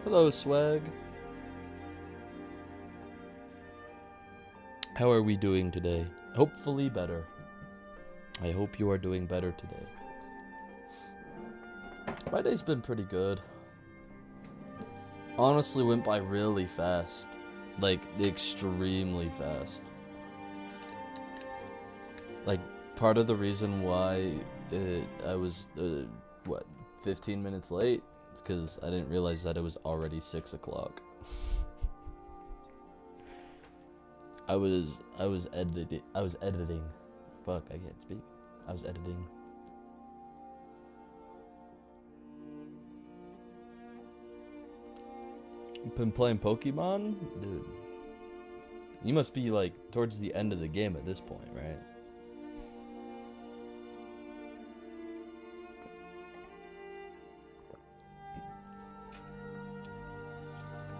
Hello, Swag. How are we doing today? Hopefully better. I hope you are doing better today. My day's been pretty good. Honestly went by really fast. Like, extremely fast. Like, part of the reason why I was, 15 minutes late? It's because I didn't realize that it was already 6 o'clock. I was editing. Fuck, I can't speak. I was editing. Been playing Pokemon? Dude. You must be like towards the end of the game at this point, right?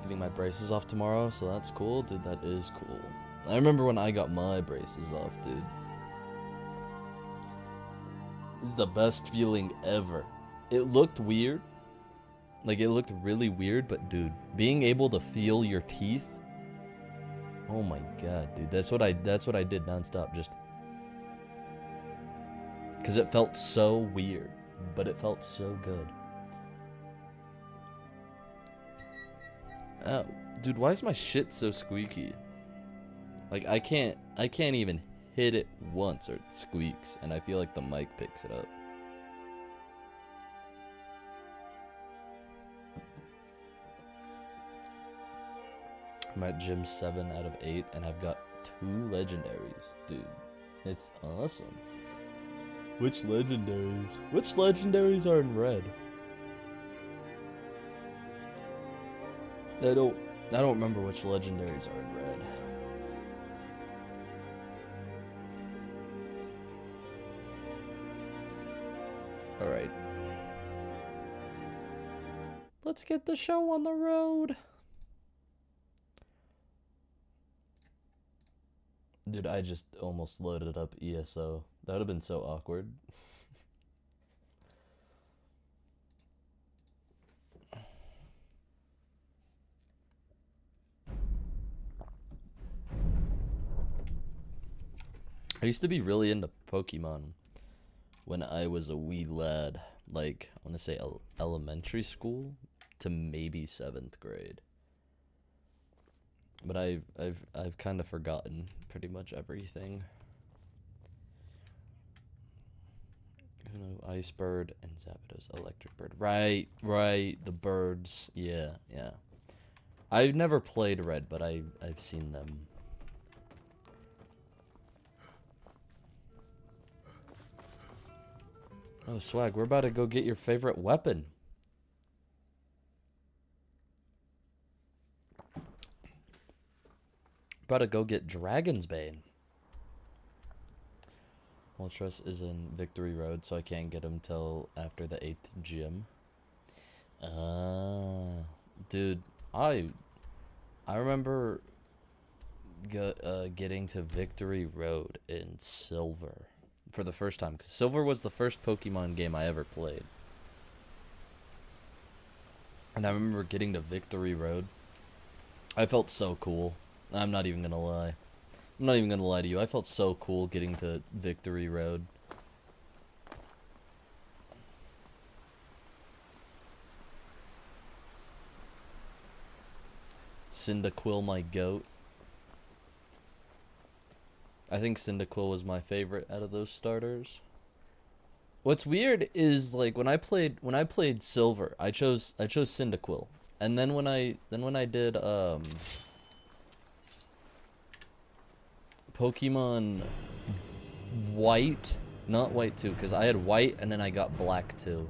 Getting my braces off tomorrow, so that's cool. Dude, that is cool. I remember when I got my braces off, dude. This is the best feeling ever. It looked weird. Like, it looked really weird, but dude, being able to feel your teeth. Oh my god, dude. That's what I did nonstop, just because it felt so weird, but it felt so good. Oh, dude, why is my shit so squeaky? Like, I can't even hit it once or it squeaks, and I feel like the mic picks it up. I'm at gym 7 out of 8, and I've got 2 legendaries. Dude, it's awesome. Which legendaries? Which legendaries are in red? I don't remember which legendaries are in red. Alright. Let's get the show on the road. Dude, I just almost loaded up ESO. That would have been so awkward. I used to be really into Pokemon when I was a wee lad. Like, I want to say elementary school to maybe 7th grade. But I've kind of forgotten pretty much everything. You know, Ice Bird and Zapdos, Electric Bird. Right, the birds. Yeah. I've never played Red, but I've seen them. Oh, Swag, we're about to go get your favorite weapon. About to go get Dragon's Bane. Moltres is in Victory Road, so I can't get him till after the 8th gym. Dude, I remember getting to Victory Road in Silver for the first time, because Silver was the first Pokemon game I ever played. And I remember getting to Victory Road. I felt so cool. I'm not even gonna lie. I'm not even gonna lie to you. I felt so cool getting to Victory Road. Cyndaquil, my goat. I think Cyndaquil was my favorite out of those starters. What's weird is, like, when I played Silver, I chose Cyndaquil, and then when I did Pokemon White, not White 2, because I had White and then I got Black 2.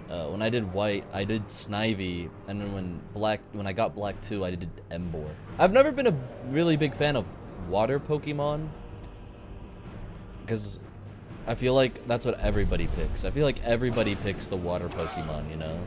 When I did White, I did Snivy, and then when I got Black 2, I did Emboar. I've never been a really big fan of water Pokemon, because I feel like that's what everybody picks. I feel like everybody picks the water Pokemon, you know?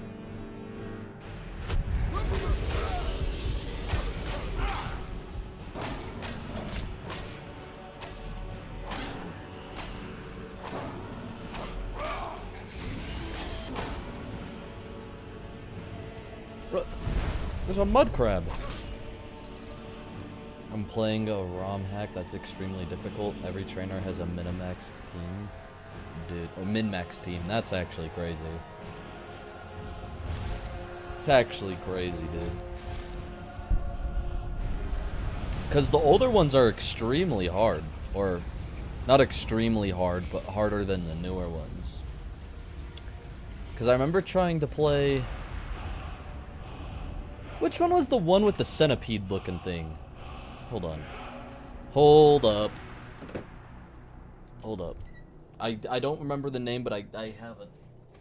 There's a mud crab. I'm playing a ROM hack that's extremely difficult. Every trainer has a minimax team. Dude, or min-max team. That's actually crazy. It's actually crazy, dude. Because the older ones are extremely hard. Or, not extremely hard, but harder than the newer ones. Because I remember trying to play... Which one was the one with the centipede looking thing? Hold on. Hold up. Hold up. I don't remember the name, but I have a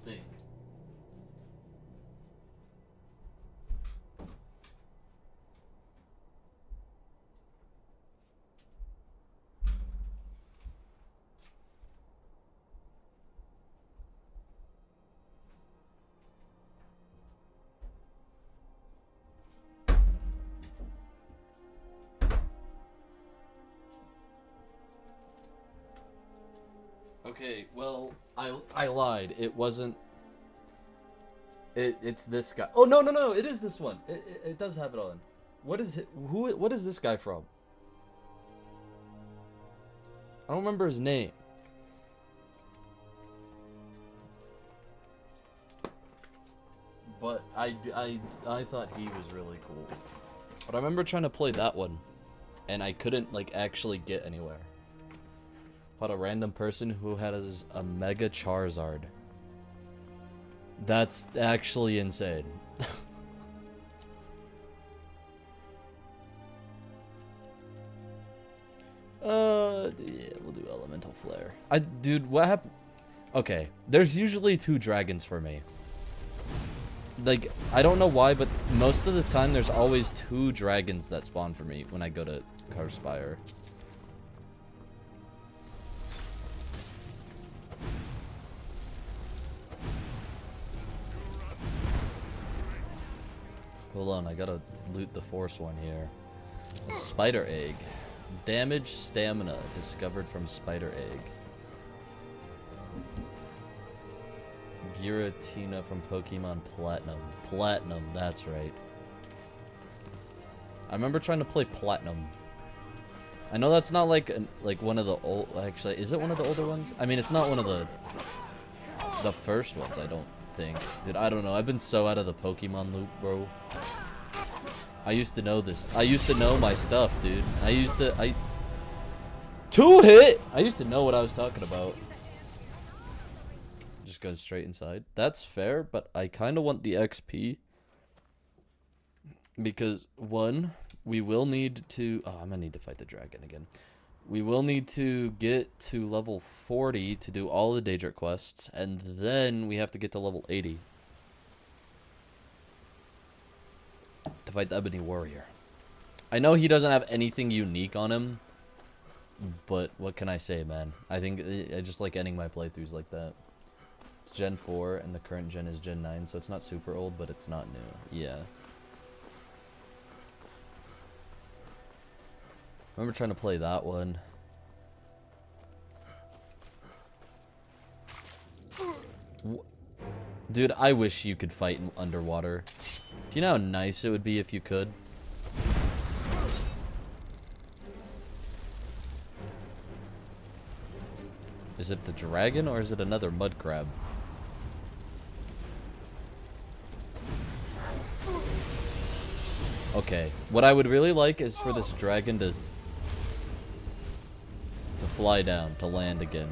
thing. Okay, well, I lied. It wasn't. It's this guy. Oh no! It is this one. It does have it on. What is it? What is this guy from? I don't remember his name. But I thought he was really cool. But I remember trying to play that one, and I couldn't like actually get anywhere. Fought a random person who has a Mega Charizard. That's actually insane. Yeah, we'll do Elemental Flare. Dude, what happened? Okay, there's usually 2 dragons for me. Like, I don't know why, but most of the time there's always 2 dragons that spawn for me when I go to Carspire. Hold on, I gotta loot the force one here. A spider egg. Damage stamina discovered from spider egg. Giratina from Pokemon Platinum. Platinum, that's right. I remember trying to play Platinum. I know that's not like one of the old. Actually, is it one of the older ones? I mean, it's not one of the first ones. I don't think. Dude, I don't know. I've been so out of the Pokemon loop, bro. I used to know this. I used to know my stuff, dude. I used to 2-hit! I used to know what I was talking about. Just go straight inside. That's fair, but I kind of want the XP. Because, 1, we will need to... Oh, I'm gonna need to fight the dragon again. We will need to get to level 40 to do all the Daedric quests, and then we have to get to level 80 to fight the Ebony Warrior. I know he doesn't have anything unique on him, but what can I say, man? I think I just like ending my playthroughs like that. It's Gen 4, and the current gen is Gen 9, so it's not super old, but it's not new. Yeah. I remember trying to play that one. Dude, I wish you could fight underwater. Do you know how nice it would be if you could? Is it the dragon or is it another mud crab? Okay, what I would really like is for this dragon to fly down, to land again.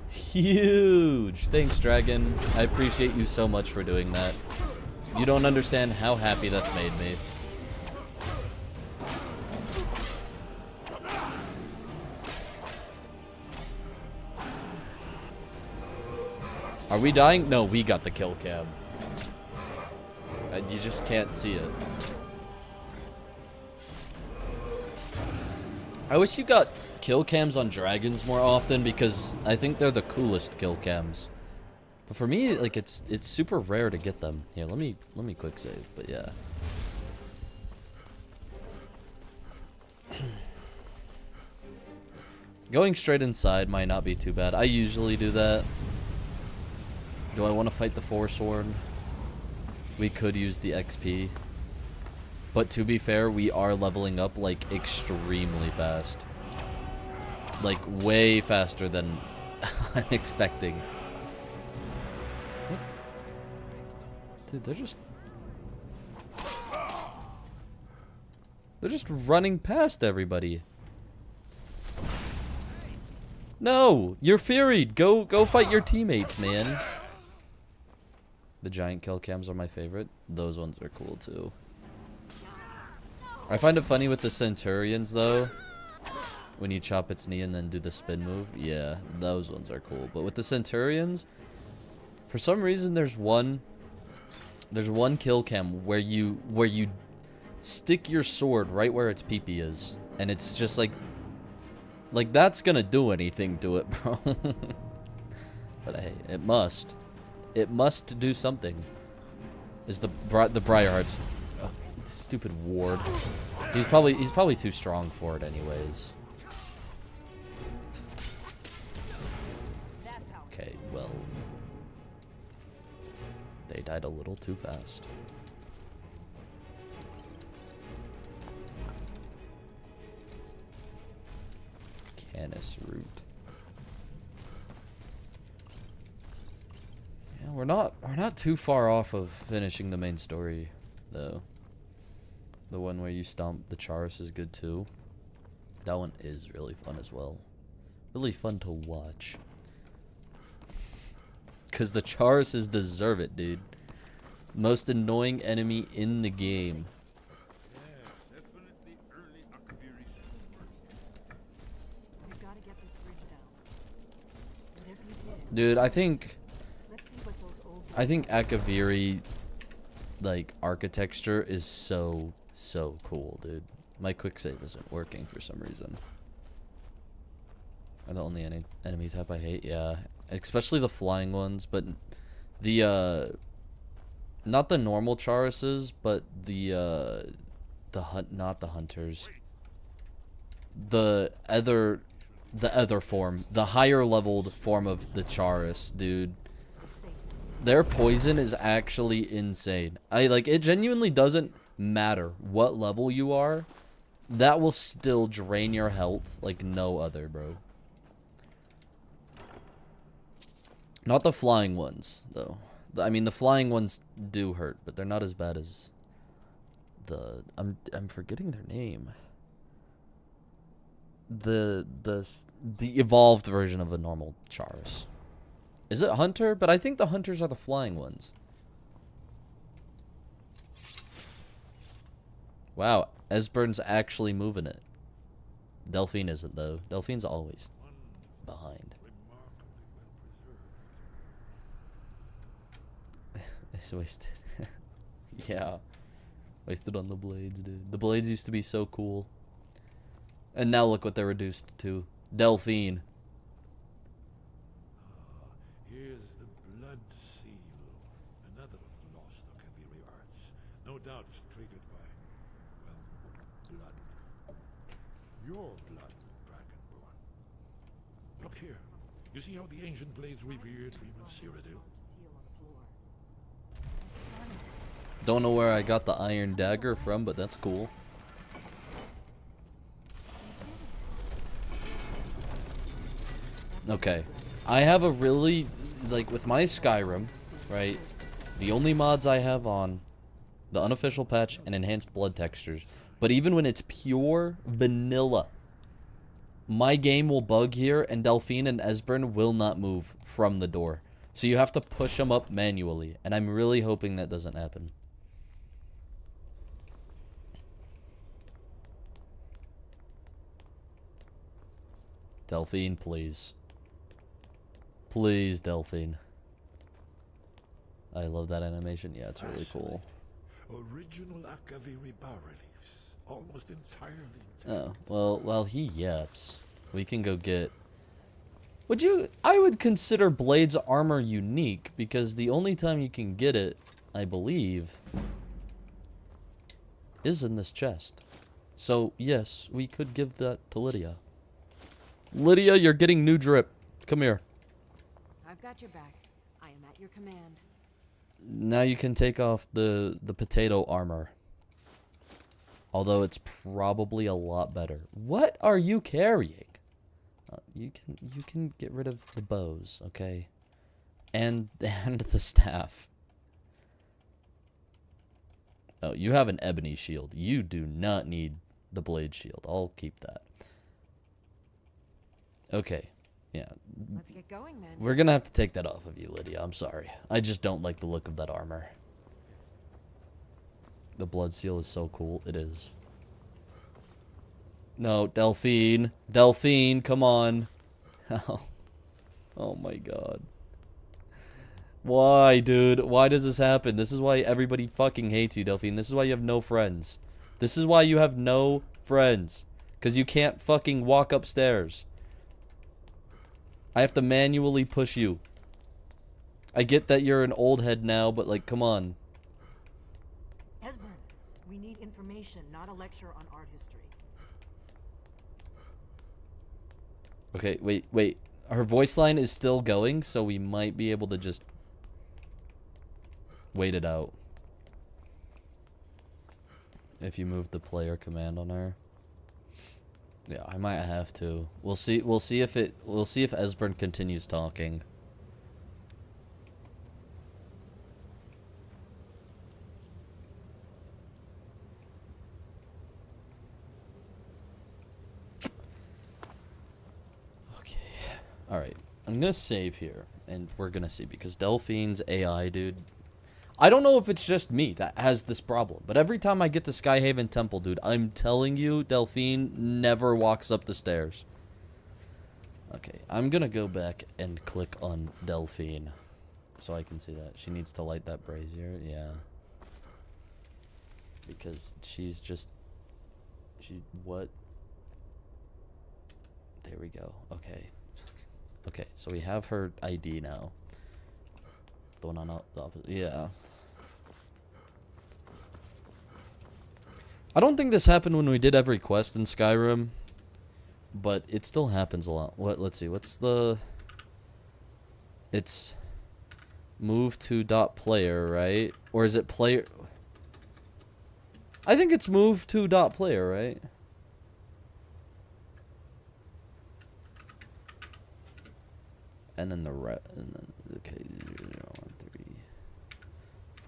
Huge! Thanks, dragon. I appreciate you so much for doing that. You don't understand how happy that's made me. Are we dying? No, we got the kill cam. You just can't see it. I wish you got kill cams on dragons more often because I think they're the coolest kill cams. But for me, like it's super rare to get them. Here, let me quick save. But yeah. Going straight inside might not be too bad. I usually do that. Do I want to fight the 4-sword? We could use the XP. But to be fair, we are leveling up, like, extremely fast. Like, way faster than I'm expecting. What? Dude, they're just running past everybody. No! You're Fury'd! Go fight your teammates, man. The giant kill cams are my favorite. Those ones are cool, too. I find it funny with the Centurions, though. When you chop its knee and then do the spin move. Yeah, those ones are cool. But with the Centurions, for some reason there's one kill cam where you stick your sword right where its pee-pee is. And it's just like that's gonna do anything to it, bro. But hey, it must. It must do something. Is the Briarheart's stupid ward. He's probably too strong for it anyways. Okay, well, they died a little too fast. Canis root. Yeah, we're not too far off of finishing the main story, though. The one where you stomp the Charis is good too. That one is really fun as well. Really fun to watch. Cause the Charises deserve it, dude. Most annoying enemy in the game. Dude, I think Akaviri, like, architecture is so cool, dude. My quick save isn't working for some reason. Are the only enemy type I hate? Yeah, especially the flying ones, but the not the normal Charises, but not the hunters. The other form, the higher leveled form of the Charis, dude. Their poison is actually insane. It genuinely doesn't matter what level you are. That will still drain your health like no other, bro. Not the flying ones, though. I mean, the flying ones do hurt, but they're not as bad as the... I'm forgetting their name. The evolved version of a normal Charis. Is it Hunter? But I think the Hunters are the flying ones. Wow, Esbern's actually moving it. Delphine isn't, though. Delphine's always behind. It's wasted. Yeah. Wasted on the blades, dude. The blades used to be so cool. And now look what they're reduced to. Delphine. Here's the blood seal. Another of the lost Akaviri arts. No doubt it's triggered by, well, blood. Your blood, Dragonborn. Look here. You see how the ancient blades revered Demon Cyrodiil? Don't know where I got the iron dagger from, but that's cool. Okay. I have a really, like, with my Skyrim, right? The only mods I have on, the unofficial patch and enhanced blood textures. But even when it's pure vanilla, my game will bug here and Delphine and Esbern will not move from the door. So you have to push them up manually. And I'm really hoping that doesn't happen. Delphine, please. Please, Delphine. I love that animation. Yeah, it's really cool. Original Akaviri bas-reliefs, almost entirely. Oh, well, while he yaps, we can go get... I would consider Blade's armor unique, because the only time you can get it, I believe, is in this chest. So, yes, we could give that to Lydia. Lydia, you're getting new drip. Come here. I've got your back. I am at your command. Now you can take off the potato armor. Although it's probably a lot better. What are you carrying? You can get rid of the bows, okay? And the staff. Oh, you have an ebony shield. You do not need the blade shield. I'll keep that. Okay. Yeah. Let's get going then. We're gonna have to take that off of you, Lydia. I'm sorry. I just don't like the look of that armor. The blood seal is so cool. It is. No, Delphine. Delphine, come on. Oh my god. Why, dude? Why does this happen? This is why everybody fucking hates you, Delphine. This is why you have no friends. This is why you have no friends. Because you can't fucking walk upstairs. I have to manually push you. I get that you're an old head now, but like, come on. Esbern, we need information, not a lecture on art history. Okay, wait. Her voice line is still going, so we might be able to just wait it out. If you move the player command on her. Yeah, I might have to. We'll see if Esbern continues talking. Okay. All right. I'm going to save here and we're going to see because Delphine's AI, dude. I don't know if it's just me that has this problem, but every time I get to Skyhaven Temple, dude, I'm telling you, Delphine never walks up the stairs. Okay, I'm gonna go back and click on Delphine so I can see that. She needs to light that brazier, yeah. Because what? There we go, okay. Okay, so we have her ID now. The one on the opposite, yeah. I don't think this happened when we did every quest in Skyrim, but it still happens a lot. Let's see, what's the... It's move to dot player, right? Or is it player... I think it's move to dot player, right? And then the okay, 0, 1, 3,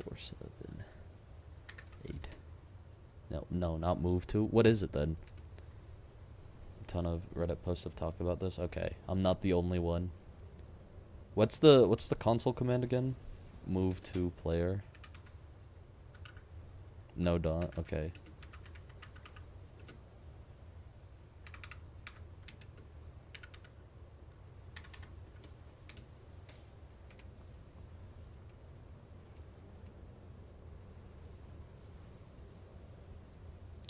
4, 7, 8. No, not move to. What is it then? A ton of Reddit posts have talked about this. Okay, I'm not the only one. What's the console command again? Move to player. No dot. Okay.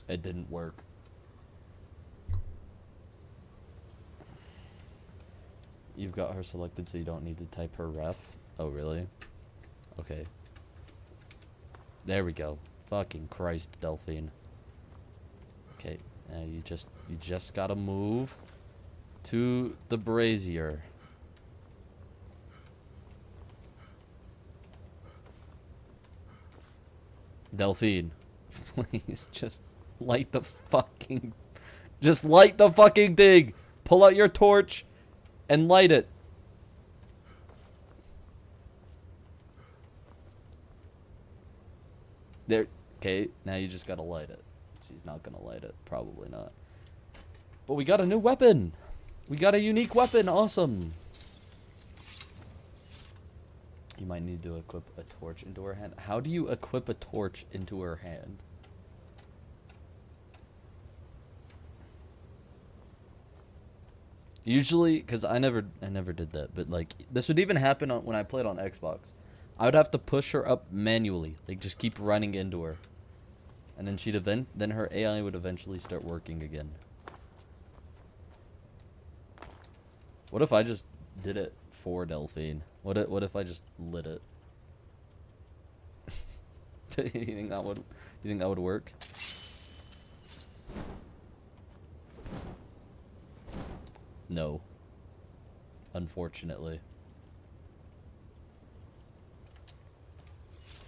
It didn't work. You've got her selected so you don't need to type her ref. Oh, really? Okay. There we go. Fucking Christ, Delphine. Okay, now you just gotta move to the brazier. Delphine, please just light the fucking... Just light the fucking thing! Pull out your torch and light it. There. Okay, now you just gotta light it. She's not gonna light it. Probably not. But we got a new weapon! We got a unique weapon! Awesome! You might need to equip a torch into her hand. How do you equip a torch into her hand? Usually, because I never did that, but like this would even happen when I played on Xbox. I would have to push her up manually, like just keep running into her, and then then her AI would eventually start working again. What if I just did it for Delphine? What if I just lit it? You think that would work? No. Unfortunately.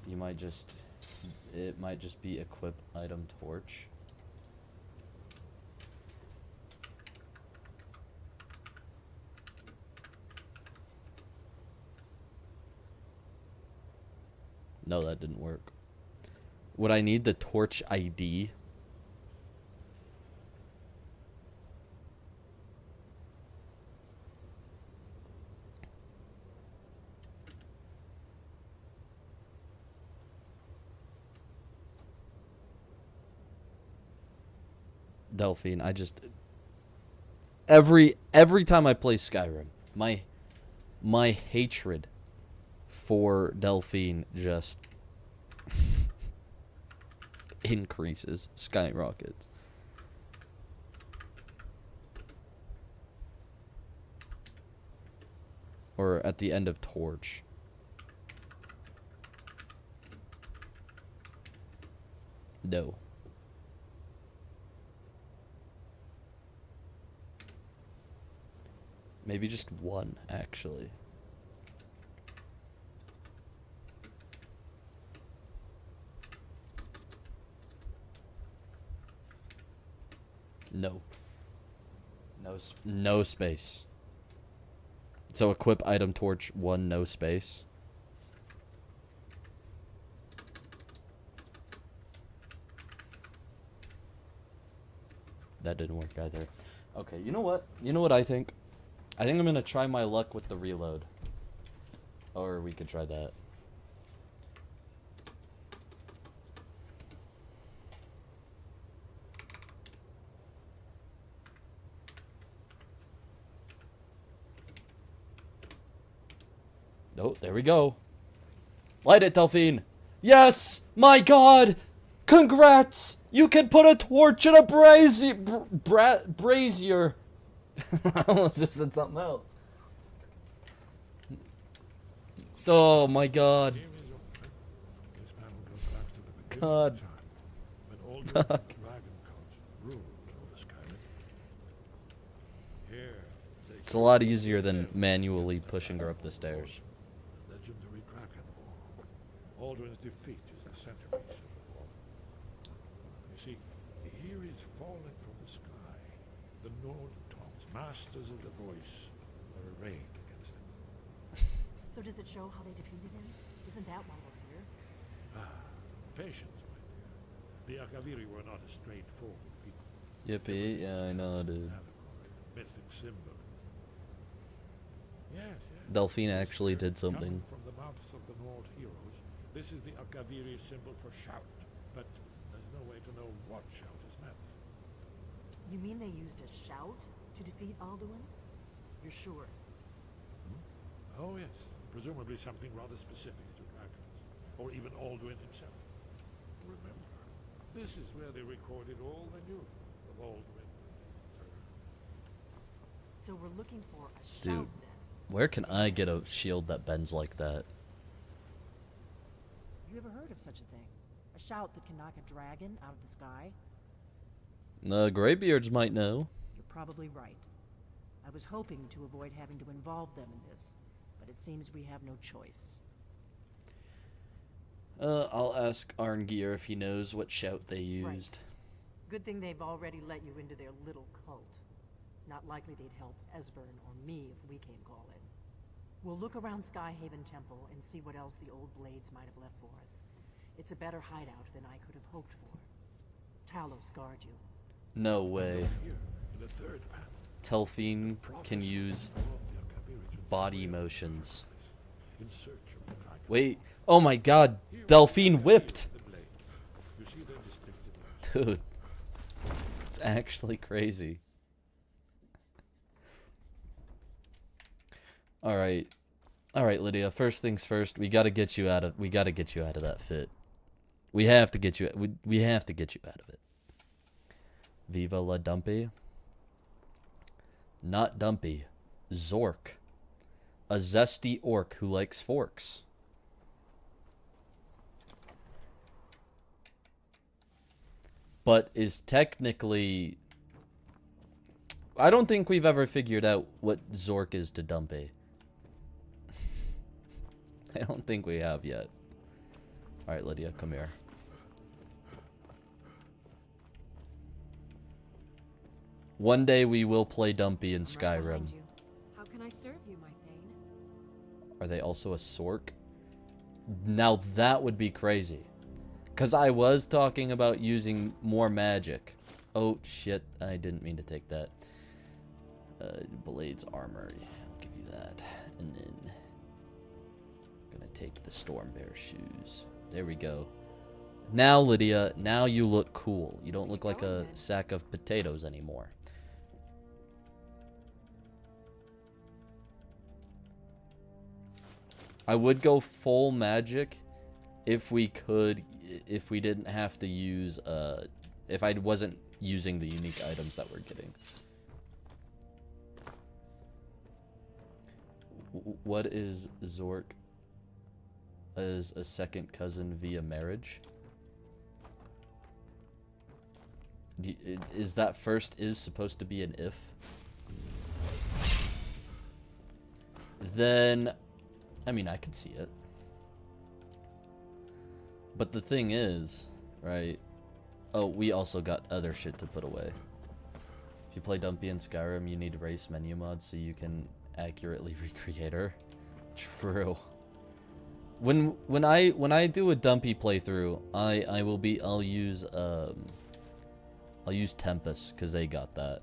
You might just... It might just be equip item torch. No, that didn't work. Would I need the torch ID? Delphine, I just... Every time I play Skyrim, my hatred for Delphine just increases, skyrockets. Or at the end of Torch. No. Maybe just one, actually. No. No space. So equip item torch 1, no space. That didn't work either. Okay, you know what? You know what I think? I think I'm gonna try my luck with the reload. Or we could try that. Oh, there we go. Light it, Delphine. Yes! My god! Congrats! You can put a torch in a brazier. I almost just said something else. Oh my god. God. God. It's a lot easier than manually pushing her up the stairs. Legendary Dragon War. Alduin's defeat is the centerpiece of the war. You see, here is falling from the sky. The Nord Tongs, masters of the voice, are arrayed against him. So does it show how they defeated him? Isn't that why we're here? Patience, my dear. The Akaviri were not a straightforward people. Yippee, yeah, I know, dude. Mythic symbol. Yes, yes. Delphine actually did something. Coming from the mouths of the Nord heroes, this is the Akaviri symbol for shout, but there's no way to know what shout is meant. You mean they used a shout to defeat Alduin? You're sure? Oh yes, presumably something rather specific to dragons, or even Alduin himself. Remember, this is where they recorded all they knew of Alduin and his return. So we're looking for a shout Dude, then. where can I get a shield that bends like that? You ever heard of such a thing? A shout that can knock a dragon out of the sky? The Greybeards might know. You're probably right. I was hoping to avoid having to involve them in this, but it seems we have no choice. I'll ask Arngeir if he knows what shout they used. Right. Good thing they've already let you into their little cult. Not likely they'd help Esbern or me if we came calling. We'll look around Skyhaven Temple and see what else the old blades might have left for us. It's a better hideout than I could have hoped for. Talos guard you. No way. Here, in the third panel, Delphine can use body motions. in search of the dragon. Wait. Oh my god. Delphine whipped. The blade. You see their distinctive marks. Dude. It's actually crazy. Alright. Alright, Lydia. First things first, we gotta get you out of that fit. We have to get you we have to get you out of it. Viva la Dumpy. Not Dumpy. Zork. A zesty orc who likes forks. But is technically... I don't think we've ever figured out what Zork is to Dumpy. I don't think we have yet. Alright, Lydia, come here. One day we will play Dumpy in Skyrim. How can I serve you, my Thane? Are they also a Sork? Now that would be crazy. Because I was talking about using more magic. Oh, shit. I didn't mean to take that. Blades armor. Yeah, I'll give you that. And then... I'm gonna take the Stormbear shoes. There we go. Now, Lydia, now you look cool. You don't look like a sack of potatoes anymore. I would go full magic if we could, if we didn't have to use, if I wasn't using the unique items that we're getting. What is Zork as a second cousin via marriage? Is that first is supposed to be an if? Then, I mean, I could see it. But the thing is, right? Oh, we also got other shit to put away. If you play Dumpy in Skyrim, you need race menu mods so you can accurately recreate her. True. When I do a Dumpy playthrough, I'll use Tempest because they got that.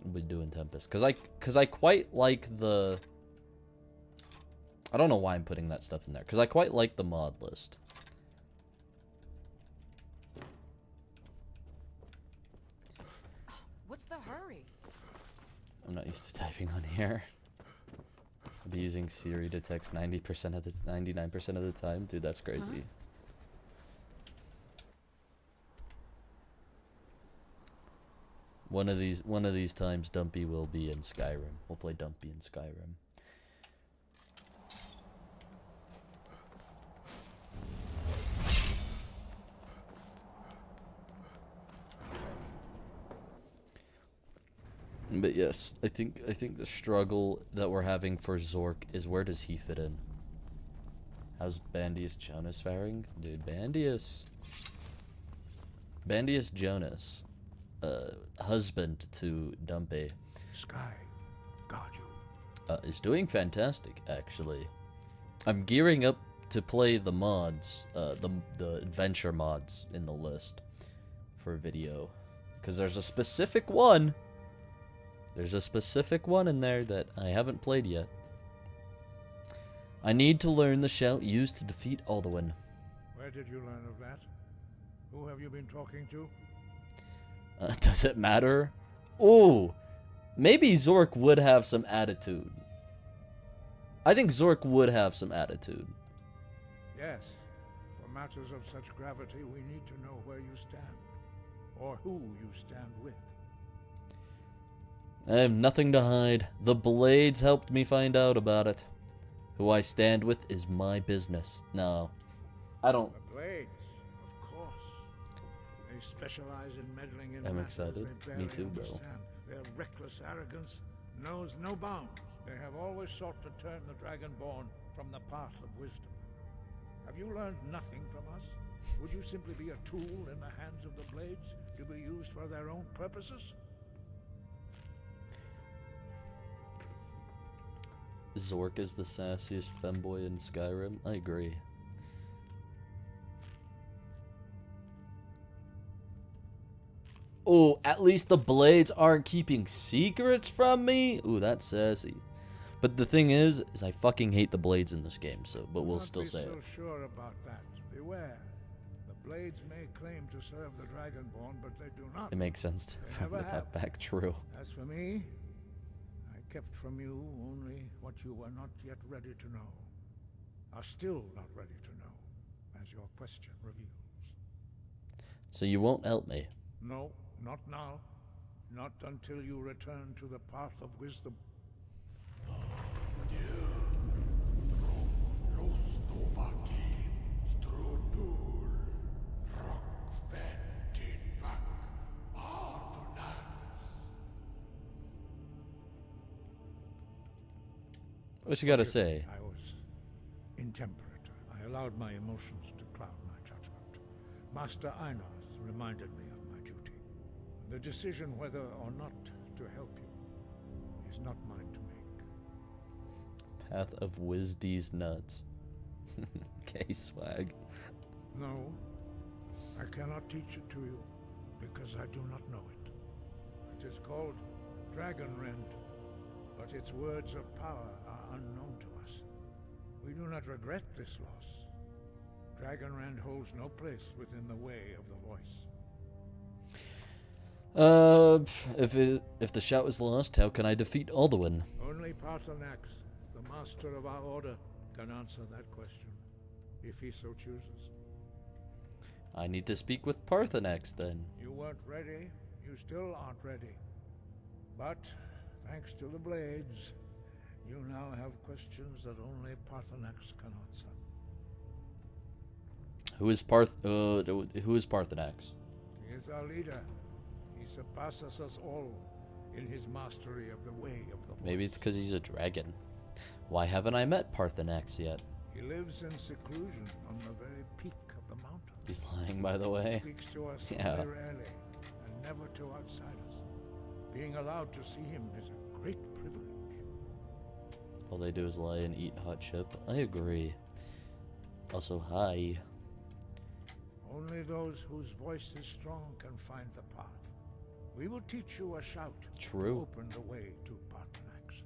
I'll be doing Tempest because I quite like the. I don't know why I'm putting that stuff in there because I quite like the mod list. What's the hurry? I'm not used to typing on here. I'll be using Siri to text 99% of the time. Dude, that's crazy. Huh? One of these times Dumpy will be in Skyrim. We'll play Dumpy in Skyrim. But yes, I think the struggle that we're having for Zork is where does he fit in? How's Bandius Jonas faring? Dude, Bandius Jonas, husband to Dumpy, Sky, guard you. is doing fantastic actually. I'm gearing up to play the mods, the adventure mods in the list for video, because there's a specific one. There's a specific one in there that I haven't played yet. I need to learn the shout used to defeat Alduin. Where did you learn of that? Who have you been talking to? Does it matter? Ooh, maybe Zork would have some attitude. I think Zork would have some attitude. Yes. For matters of such gravity, we need to know where you stand. Or who you stand with. I have nothing to hide. The Blades helped me find out about it. Who I stand with is my business. No, I don't. The Blades, of course. They specialize in meddling in I'm matters excited. they Me barely too, bro. understand. Their reckless arrogance knows no bounds. They have always sought to turn the Dragonborn from the path of wisdom. Have you learned nothing from us? Would you simply be a tool in the hands of the Blades to be used for their own purposes? Zork is the sassiest femboy in Skyrim. I agree. Oh, at least the Blades aren't keeping secrets from me. Ooh, that's sassy. But the thing is I fucking hate the Blades in this game. So, but we'll still say it. Not be so sure about that. Beware. The Blades may claim to serve the Dragonborn, but they do not. It makes sense They to never talk have. back. True. As for me, I kept from you only what you were not yet ready to know. Are still not ready to know, as your question reveals. So you won't help me. No, not now. Not until you return to the path of wisdom. What you gotta say? I was intemperate. I allowed my emotions to cloud my judgment. Master Einarth reminded me of my duty. The decision whether or not to help you is not mine to make. Path of Wisdy's nuts. Okay, swag. No, I cannot teach it to you, because I do not know it. It is called Dragonrend, but its words of power are unknown to us. We do not regret this loss. Dragonrend holds no place within the way of the voice. If the shout is lost, how can I defeat Alduin? Only Paarthurnax, the master of our order, can answer that question, if he so chooses. I need to speak with Paarthurnax then. You weren't ready, you still aren't ready. But, thanks to the blades, you now have questions that only Paarthurnax can answer. Who is Paarthurnax? He is our leader. He surpasses us all in his mastery of the way of the voice. Maybe it's because he's a dragon. Why haven't I met Paarthurnax yet? He lives in seclusion on the very peak of the mountain. He's lying, by the way. He speaks to us Yeah. very rarely, and never to outsiders. Being allowed to see him is a great privilege. All they do is lie and eat hot chip. I agree. Also, hi. Only those whose voice is strong can find the path. We will teach you a shout True. to open the way to Paarthurnax.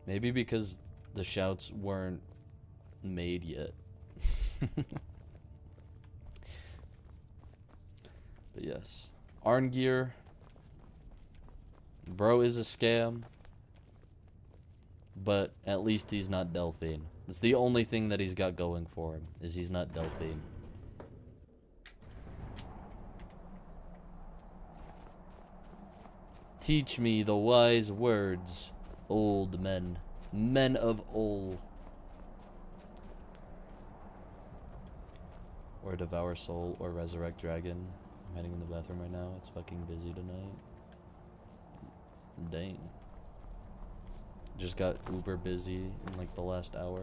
Maybe because the shouts weren't made yet. But yes. Arngeir. Bro is a scam. But at least he's not Delphine. It's the only thing that he's got going for him, is he's not Delphine. Teach me the wise words, old men. Men of old. Or devour soul, or resurrect dragon. I'm heading in the bathroom right now. It's fucking busy tonight. Dang. Just got uber busy in like the last hour.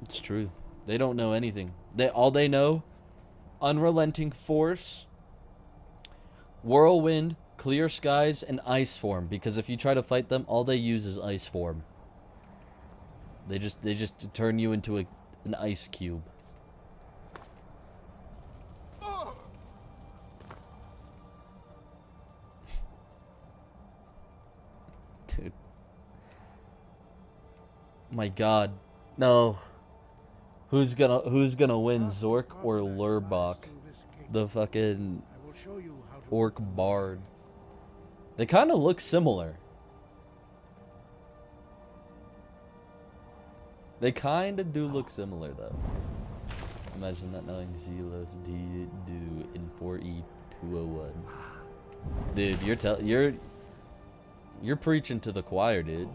It's true. They don't know anything. All they know, unrelenting force, whirlwind, clear skies, and ice form. Because if you try to fight them, all they use is ice form. They just turn you into an ice cube. Dude. My god. No. Who's gonna win, Zork or Lurbach? The fucking orc bard. They kind of look similar. They kind of do look similar, though. Imagine not knowing Zelos did do in 4E201. Dude, you're preaching to the choir, dude.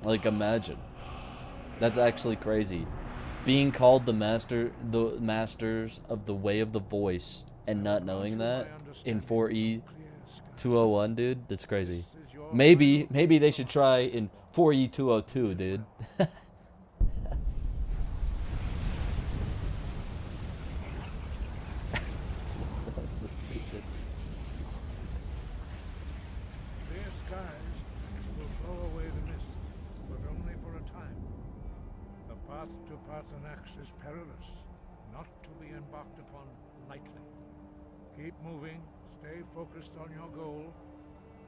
Like, imagine. That's actually crazy. Being called the masters of the way of the voice and not knowing that in 4E201, dude. That's crazy. Maybe they should try in 4E202, dude. That's so stupid. Clear skies will blow away the mist, but only for a time. The path to Paarthurnax is perilous, not to be embarked upon lightly. Keep moving, stay focused on your goal,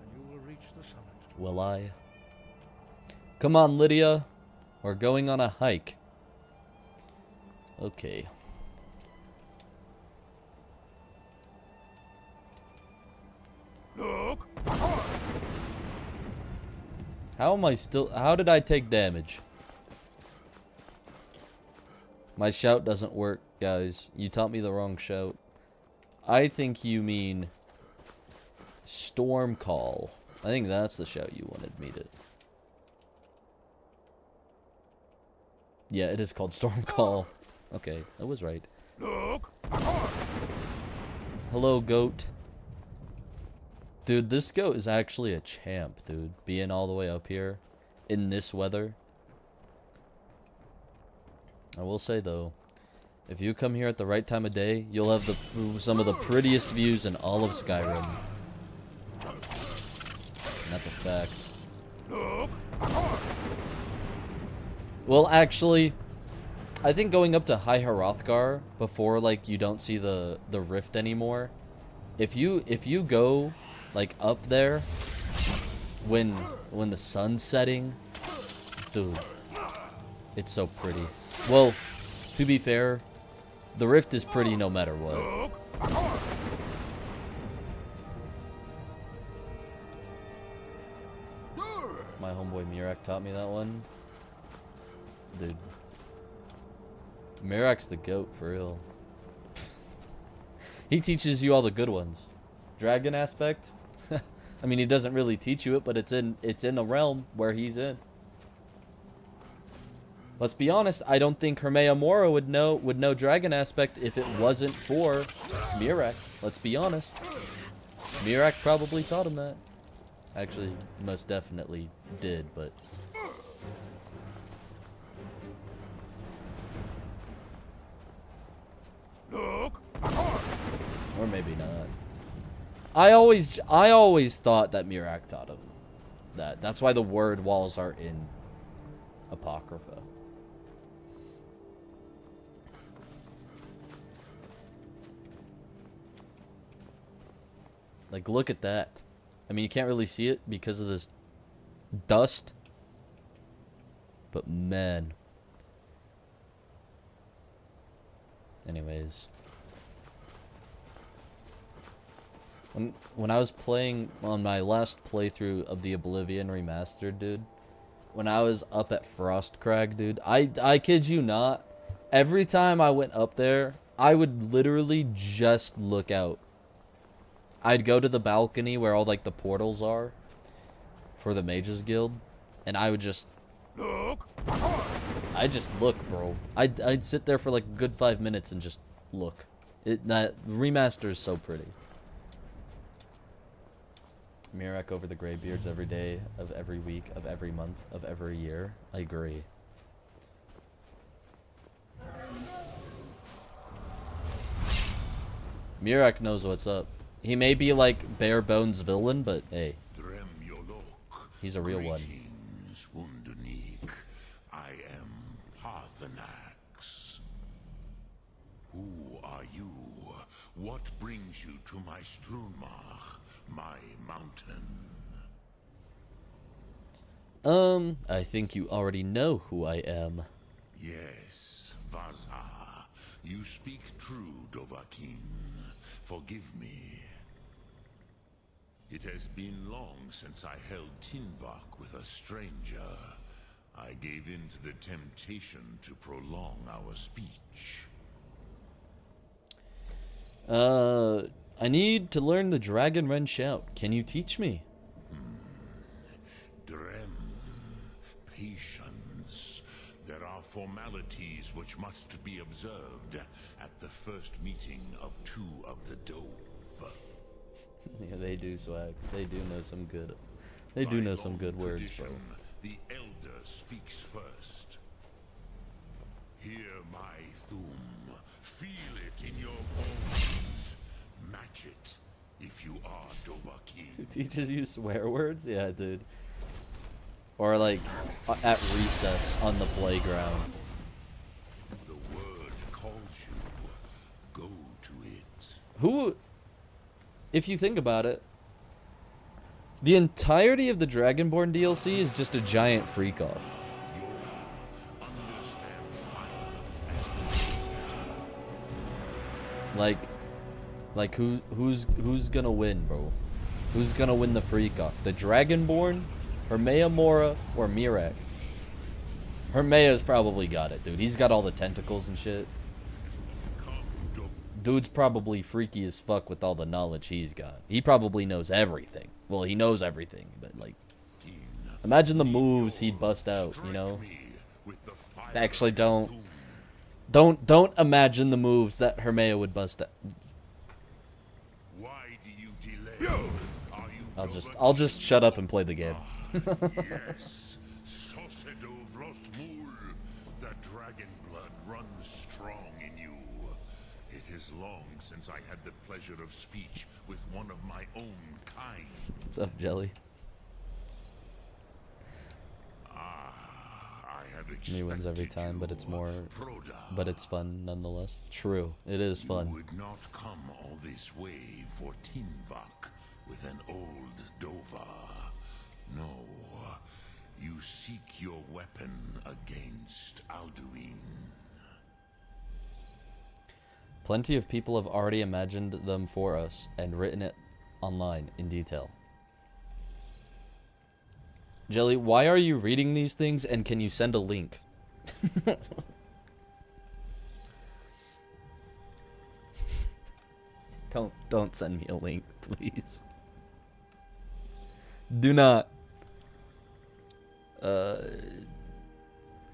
and you will reach the summit. Will I? Come on, Lydia. We're going on a hike. Okay. Look! How did I take damage? My shout doesn't work, guys. You taught me the wrong shout. I think you mean Storm Call. I think that's the shout you wanted me to. Yeah, it is called Storm Call. Okay, that was right. Look! Hello, goat. Dude, this goat is actually a champ, dude. Being all the way up here in this weather. I will say, though, if you come here at the right time of day, you'll have some of the prettiest views in all of Skyrim. And that's a fact. Well, actually, I think going up to High Hrothgar before, like, you don't see the rift anymore. If you go, like, up there when the sun's setting, dude, it's so pretty. Well, to be fair, the rift is pretty no matter what. My homeboy Mirak taught me that one. Dude. Mirak's the goat, for real. He teaches you all the good ones. Dragon aspect? I mean, he doesn't really teach you it, but it's in a realm where he's in. Let's be honest, I don't think Hermea Mora would know dragon aspect if it wasn't for Mirak. Let's be honest. Mirak probably taught him that. Actually, most definitely did, but... Or maybe not. I always thought that Mirak taught him that. That's why the word walls are in Apocrypha. Like, look at that. I mean, you can't really see it because of this dust. But, man. Anyways. When I was playing on my last playthrough of the Oblivion Remastered, dude. When I was up at Frostcrag, dude. I kid you not. Every time I went up there, I would literally just look out. I'd go to the balcony where all, like, the portals are for the Mages Guild, and I would just look. I'd just look, bro. I'd sit there for like a good 5 minutes and just look. That remaster is so pretty. Mirak over the Greybeards every day of every week of every month of every year. I agree. Mirak knows what's up. He may be like bare bones villain, but hey, he's a real one. I am Parthenax. Who are you? What brings you to my Strunmach, my mountain? I think you already know who I am. Yes, Vaza. You speak true, Dovahkiin. Forgive me. It has been long since I held Tinvak with a stranger. I gave in to the temptation to prolong our speech. I need to learn the Dragon Wren shout. Can you teach me? Drem, patience. There are formalities which must be observed at the first meeting of two of the Dove. Yeah, they do swag. They do know some good. They do know some good words, bro. The elder speaks first. Hear my thum. Feel it in your bones. Match it if you are Dovahkiin. Who teaches you swear words? Yeah, dude. Or like at recess on the playground. The word calls you. Go to it. Who, if you think about it, the entirety of the Dragonborn DLC is just a giant freak-off. Like who's gonna win, bro? Who's gonna win the freak-off? The Dragonborn, Hermea Mora, or Mirak? Hermea's probably got it, dude. He's got all the tentacles and shit. Dude's probably freaky as fuck with all the knowledge he's got. He probably knows everything. Well, he knows everything, but like, imagine the moves he'd bust out, you know? Actually, don't imagine the moves that Hermea would bust out. I'll just shut up and play the game. Yes, Sosedo Vlastmul. The dragon blood runs strong in you. It is long since I had the pleasure of speech with one of my own kind. What's up, Jelly? I have He wins every expected time, but it's you, more, Proda. but it's fun nonetheless. True, it is You fun. would not come all this way for Tinvak with an old Dova. No, you seek your weapon against Alduin. Plenty of people have already imagined them for us and written it online in detail. Jelly, why are you reading these things, and can you send a link? Don't send me a link, please. Do not.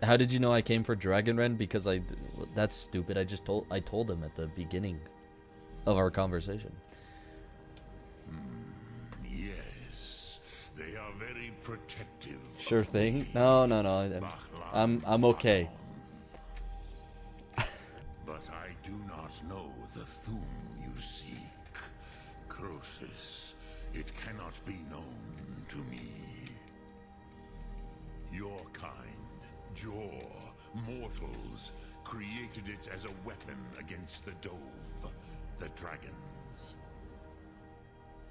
How did you know I came for Dragonren? Because that's stupid. I told him at the beginning of our conversation. Yes, they are very protective. Sure of thing. me. No. I'm okay. But I do not know the Thum you seek. Croesus, it cannot be known to me. Your kind, Jor, mortals, created it as a weapon against the Dove, the dragons.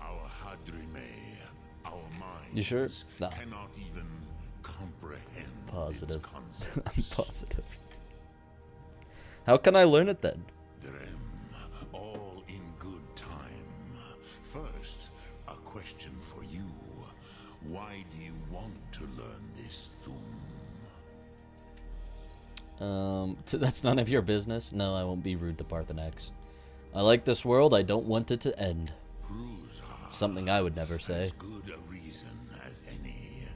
Our Hadrime, our minds, You sure? No. cannot even comprehend Positive. its concepts. I'm positive. How can I learn it then? Drem, all in good time. First, a question for you. Why do you want to learn this Thum? That's none of your business. No, I won't be rude to Parthenax. I like this world. I don't want it to end. Something I would never say. As good a reason as any.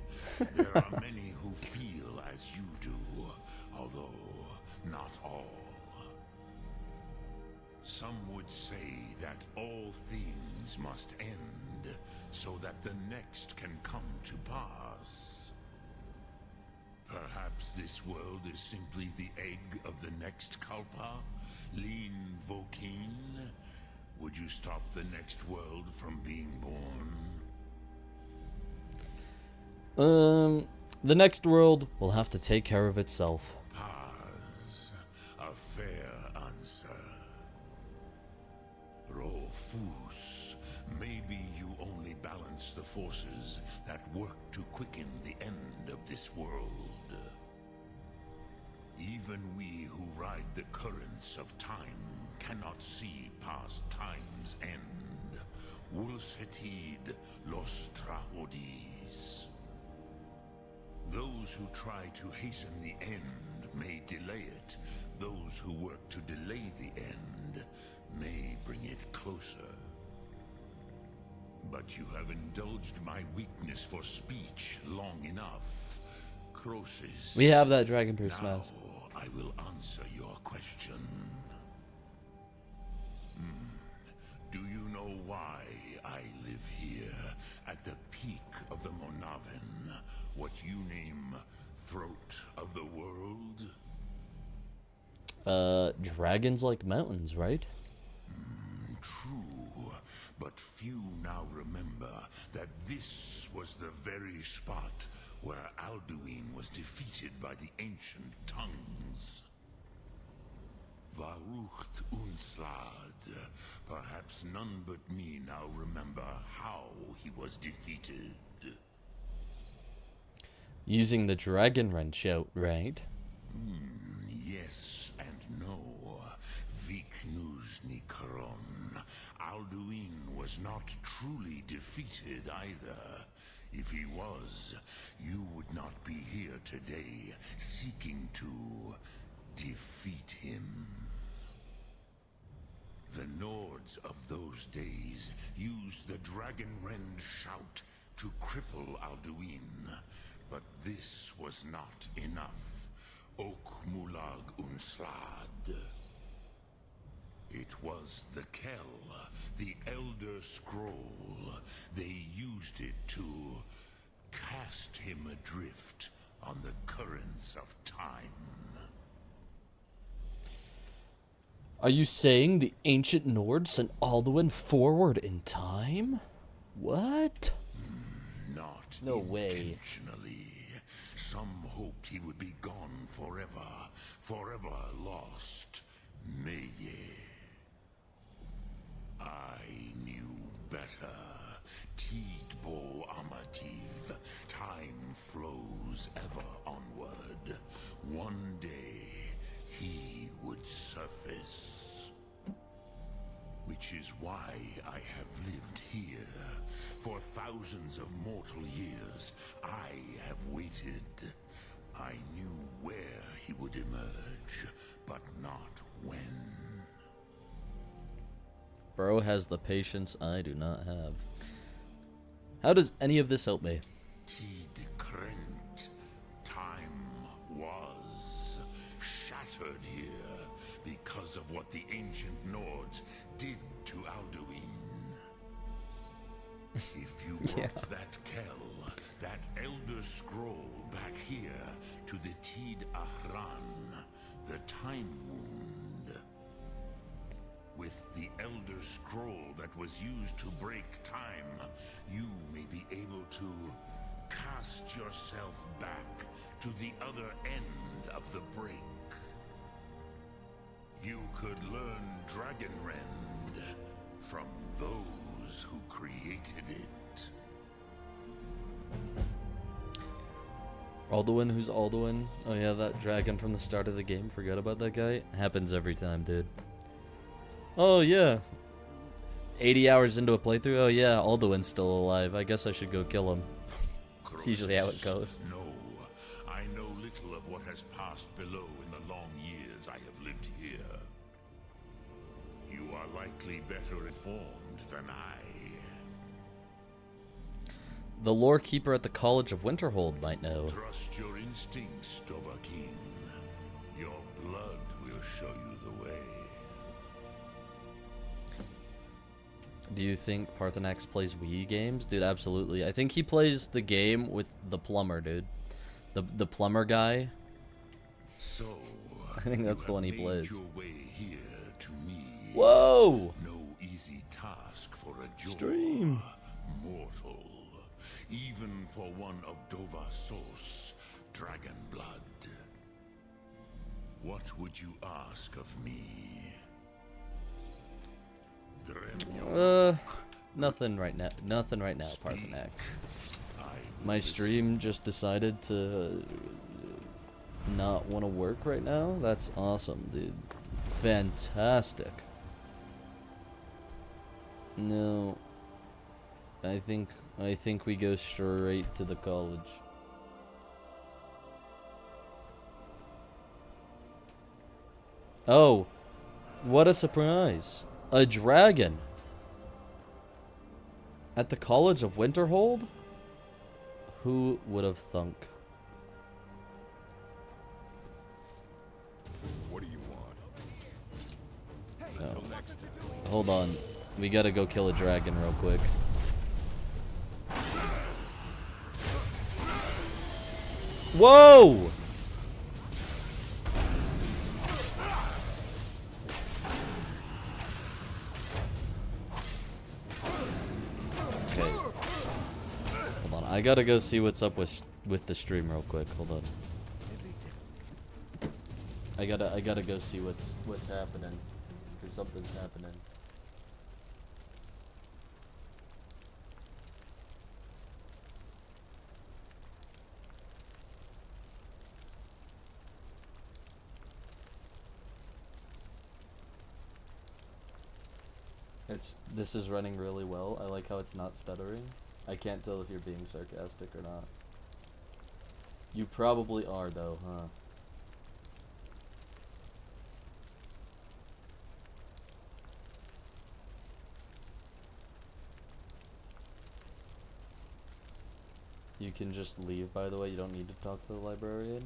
There are many who feel as you do, although not all. Some would say that all things must end, so that the next can come to pass. Perhaps this world is simply the egg of the next Kalpa, Lean Vokeen. Would you stop the next world from being born? The next world will have to take care of itself. Paz, a fair answer. Rofus, maybe you only balance the forces that work to quicken the end of this world. Even we who ride the currents of time cannot see past time's end. Wulsetid los trahodis. Those who try to hasten the end may delay it. Those who work to delay the end may bring it closer. But you have indulged my weakness for speech long enough. Croesus. We have that Dragon Priest Now mask. I will answer your question. Do you know why I live here at the peak of the Monaven? What you name throat of the world? Dragons like mountains, right? True, but few now remember that this was the very spot where Alduin was defeated by the ancient tongues. Varucht Unslad. Perhaps none but me now remember how he was defeated. Using the Dragon Wrench out, right? Yes and no. Viknuzny Karon. Alduin was not truly defeated either. If he was, you would not be here today seeking to defeat him. The Nords of those days used the Dragonrend shout to cripple Alduin, but this was not enough. Ok Mulag Unslad. It was the Kell, the Elder Scroll. They used it to cast him adrift on the currents of time. Are you saying the ancient Nord sent Alduin forward in time? What? Not No way. intentionally. Some hoped he would be gone forever, forever lost. Neye. I knew better. Tidbo Amativ. Time flows ever onward. One day, he would surface. Which is why I have lived here. For thousands of mortal years, I have waited. I knew where he would emerge, but not when. Bro has the patience I do not have. How does any of this help me? Tid Krent. Time was shattered here because of what the ancient Nords did to Alduin. If you brought that Kell, that Elder Scroll back here to the Tid Ahran, the Time Wound. With the Elder Scroll that was used to break time, you may be able to cast yourself back to the other end of the break. You could learn Dragonrend from those who created it. Alduin, who's Alduin? Oh yeah, that dragon from the start of the game. Forgot about that guy. Happens every time, dude. Oh yeah. 80 hours into a playthrough? Oh yeah, Alduin's still alive. I guess I should go kill him. It's usually how it goes. No, I know little of what has passed below in the long years I have lived here. You are likely better informed than I. The lore keeper at the College of Winterhold might know. Trust your instincts, Dovahkiin. Your blood will show you the way. Do you think Parthenax plays Wii games? Dude, absolutely. I think he plays the game with the plumber, dude. The plumber guy. So, I think that's the one he plays. Your way here to me. Whoa! No easy task for a Jor Stream. mortal. Even for one of Dovahsos, dragon blood. What would you ask of me? Nothing right now. Nothing right now, Parthenax. My stream just decided to not want to work right now. That's awesome, dude. Fantastic. No. I think we go straight to the college. Oh, what a surprise. A dragon. At the College of Winterhold? Who would have thunk? What do you want? Until next time. Hold on. We gotta go kill a dragon real quick. Whoa! Okay. Hold on. I gotta go see what's up with the stream real quick. Hold on. I gotta go see what's happening. Cause something's happening. This is running really well. I like how it's not stuttering. I can't tell if you're being sarcastic or not. You probably are though, huh? You can just leave, by the way. You don't need to talk to the librarian.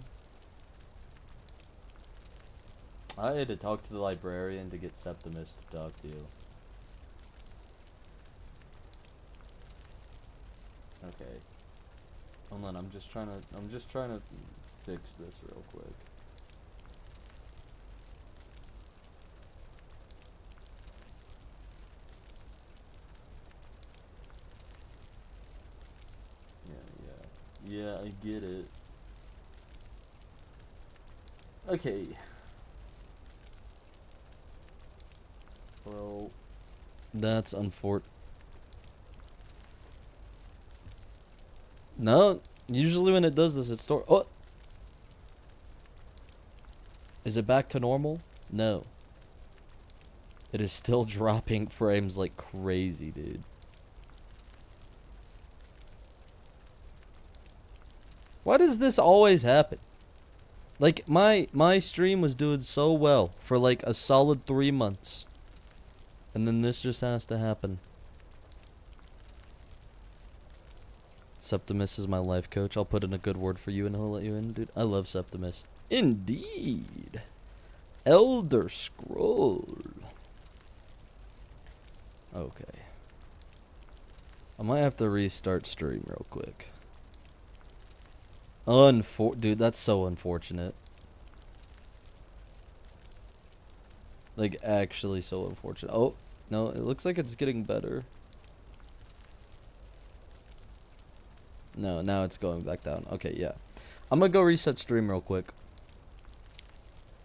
I had to talk to the librarian to get Septimus to talk to you. Okay. Hold on, I'm just trying to fix this real quick. Yeah, I get it. Okay. Well, that's unfortunate. No, usually when it does this, it's Oh! Is it back to normal? No. It is still dropping frames like crazy, dude. Why does this always happen? Like, my stream was doing so well for like a solid 3 months. And then this just has to happen. Septimus is my life coach. I'll put in a good word for you and he'll let you in, dude. I love Septimus. Indeed. Elder Scroll. Okay. I might have to restart stream real quick. Dude, that's so unfortunate. Like, actually so unfortunate. Oh, no, it looks like it's getting better. No, now it's going back down. Okay, yeah. I'm gonna go reset stream real quick.